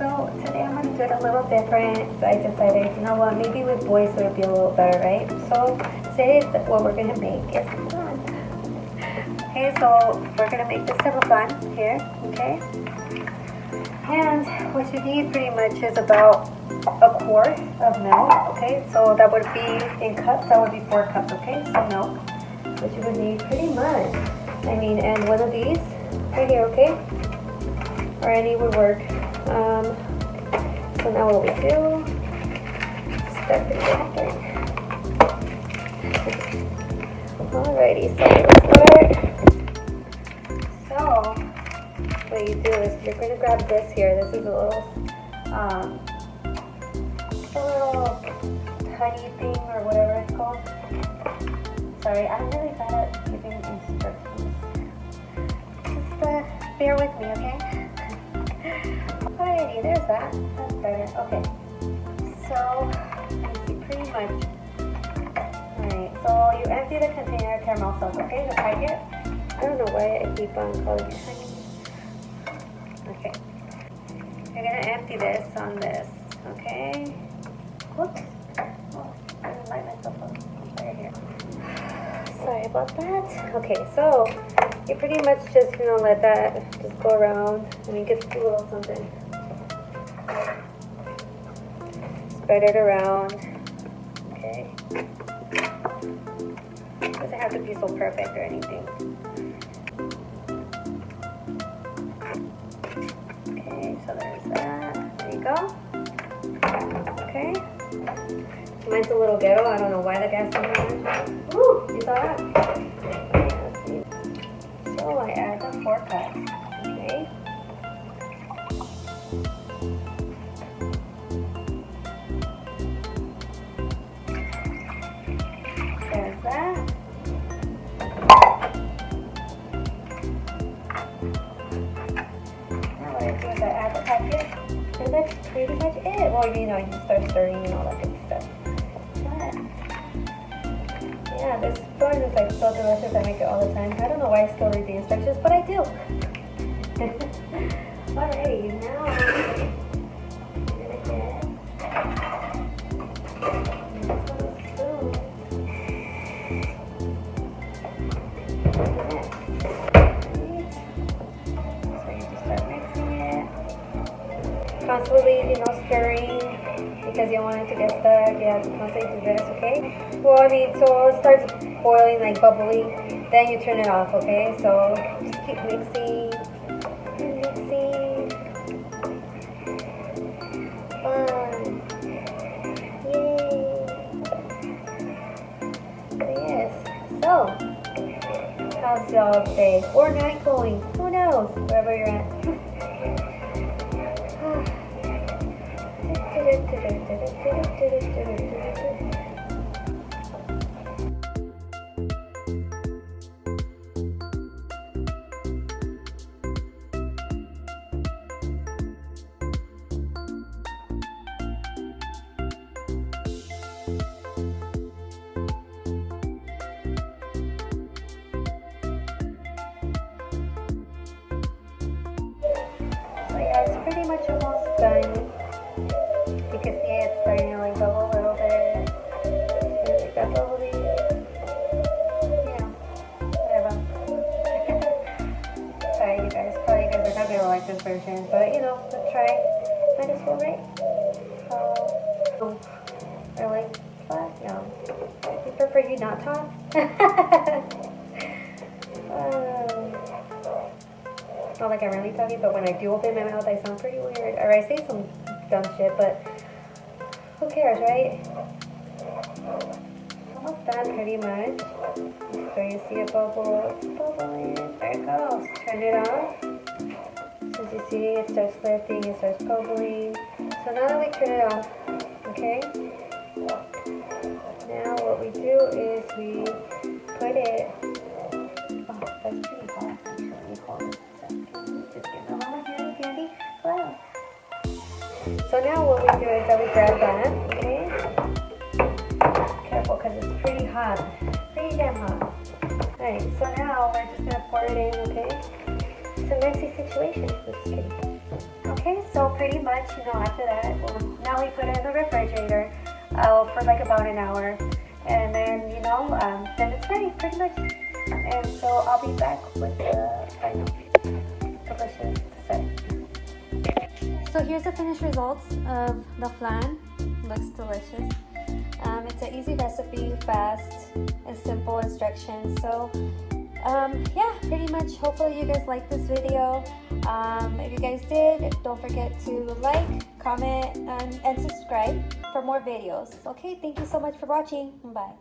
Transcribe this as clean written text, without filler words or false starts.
So today I'm going to do it a little different. So I decided, you know what, maybe with boys it would be a little better, right? So today what we're going to make is flan. Okay, so we're going to make this type of flan here, okay? And what you need pretty much is about a quart of milk, okay? So that would be in cups, that would be 4 cups, okay? So milk, what you would need pretty much. I mean, and one of these right here, okay? Or any would work. So now what we do, start the jacket. Alrighty, so let's start. So what you do is you're going to grab this here. This is a little honey thing or whatever it's called. Sorry, I'm really bad at giving instructions. Just bear with me, okay? Alrighty, there's that. That's better. Okay. So, you pretty much. Alright, so you empty the container of caramel sauce, okay? The packet. I don't know why I keep on calling it honey. Okay. You're gonna empty this on this, okay? Whoops. Oh, I didn't light myself up. Right here. Sorry about that. Okay, so you pretty much just, let that just go around. I mean, get a little something. Spread it around. Okay. Doesn't have to be so perfect or anything. Okay, so there's that. There you go. Okay. Mine's a little ghetto. I don't know why the gas is on. Woo! You saw that? Yeah, so I add the 4 cups. Okay. There's that. Now what I do is I add the packet. And that's pretty much it. Well, you start stirring and all that good stuff. Yeah, this flan is like so delicious. I make it all the time. I don't know why I still read the instructions, but I do. Alrighty, now I'm gonna get so you just start mixing it. Constantly, stirring. Because you don't want it to get stuck, you have to constantly do this, okay? Well, I mean, so it starts boiling, like bubbling, then you turn it off, okay? So just keep mixing and mixing. Fun. Yay. So yes, so how's y'all day or night going? Who knows? Wherever you're at. So yeah, it's pretty much almost done. You can see it's starting to like bubble a little bit. And like that bubbly. Whatever. Sorry you guys, probably you guys are not gonna like this version, but let's try. Might as well, right? I like flat, I prefer you not talk. Not like I'm really talking, but when I do open my mouth, I sound pretty weird. Or I say some dumb shit, but who cares, right? Almost done, pretty much. So you see a bubble, it's bubbling. There it goes. Turn it off. As you see, it starts lifting, it starts bubbling. So now that we turn it off, okay? Now what we do is we put it. Oh, that's pretty hot. Actually, hold on a second. Just get a little handy. Wow. So now what we do is that we grab that, okay? Careful because it's pretty hot. Pretty damn hot. Alright, so now we're just going to pour it in, okay? It's a messy situation. Just kidding. Okay. Okay, so pretty much, after that, now we put it in the refrigerator for like about an hour. And then, then it's ready, pretty much. And so I'll be back with the final delicious dessert. So here's the finished results of the flan. Looks delicious. It's an easy recipe, fast and simple instructions. So yeah, pretty much, hopefully you guys liked this video. If you guys did, don't forget to like, comment, and subscribe for more videos. Okay, thank you so much for watching. Bye.